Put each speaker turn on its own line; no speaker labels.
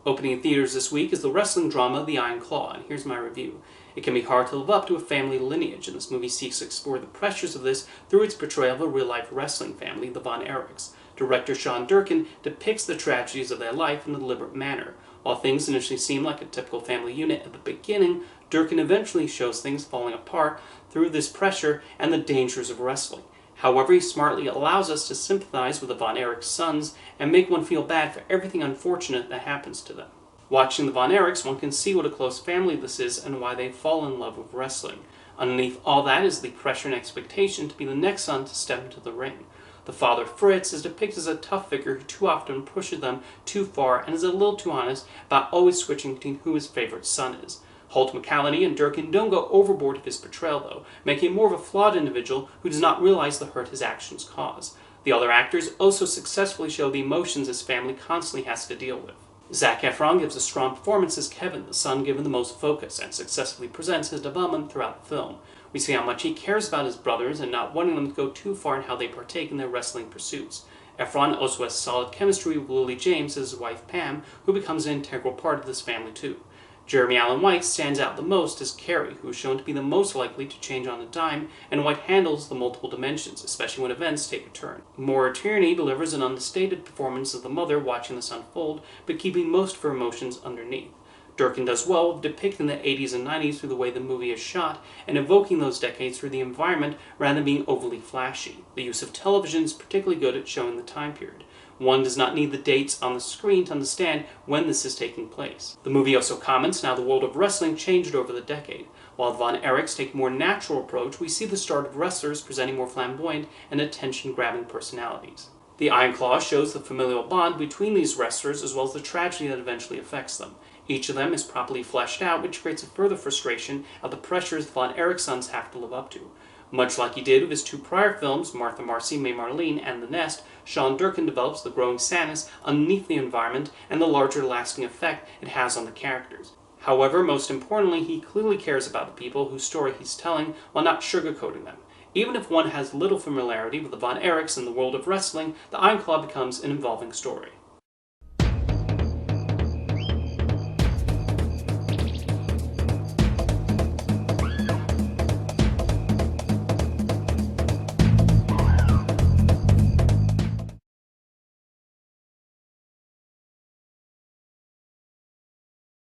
Opening in theaters this week is the wrestling drama The Iron Claw, and here's my review. It can be hard to live up to a family lineage, and this movie seeks to explore the pressures of this through its portrayal of a real-life wrestling family, the Von Erichs. Director Sean Durkin depicts the tragedies of their life in a deliberate manner. While things initially seem like a typical family unit at the beginning, Durkin eventually shows things falling apart through this pressure and the dangers of wrestling. However, he smartly allows us to sympathize with the Von Erichs' sons and make one feel bad for everything unfortunate that happens to them. Watching the Von Erichs, one can see what a close family this is and why they fall in love with wrestling. Underneath all that is the pressure and expectation to be the next son to step into the ring. The father, Fritz, is depicted as a tough figure who too often pushes them too far and is a little too honest about always switching between who his favorite son is. Holt McCallany and Durkin don't go overboard with his portrayal, though, making him more of a flawed individual who does not realize the hurt his actions cause. The other actors also successfully show the emotions his family constantly has to deal with. Zac Efron gives a strong performance as Kevin, the son given the most focus, and successfully presents his development throughout the film. We see how much he cares about his brothers and not wanting them to go too far in how they partake in their wrestling pursuits. Efron also has solid chemistry with Lily James as his wife Pam, who becomes an integral part of this family too. Jeremy Allen White stands out the most as Carrie, who is shown to be the most likely to change on a dime, and White handles the multiple dimensions, especially when events take a turn. Maura Tierney delivers an understated performance of the mother watching this unfold, but keeping most of her emotions underneath. Durkin does well with depicting the 80s and 90s through the way the movie is shot, and evoking those decades through the environment rather than being overly flashy. The use of television is particularly good at showing the time period. One does not need the dates on the screen to understand when this is taking place. The movie also comments how the world of wrestling changed over the decade. While the Von Erichs take a more natural approach, we see the start of wrestlers presenting more flamboyant and attention-grabbing personalities. The Iron Claw shows the familial bond between these wrestlers as well as the tragedy that eventually affects them. Each of them is properly fleshed out, which creates a further frustration of the pressures the Von Erich sons have to live up to. Much like he did with his two prior films, Martha Marcy, May Marlene, and The Nest, Sean Durkin develops the growing sadness underneath the environment and the larger lasting effect it has on the characters. However, most importantly, he clearly cares about the people whose story he's telling while not sugarcoating them. Even if one has little familiarity with the Von Erichs and the world of wrestling, the Iron Claw becomes an involving story.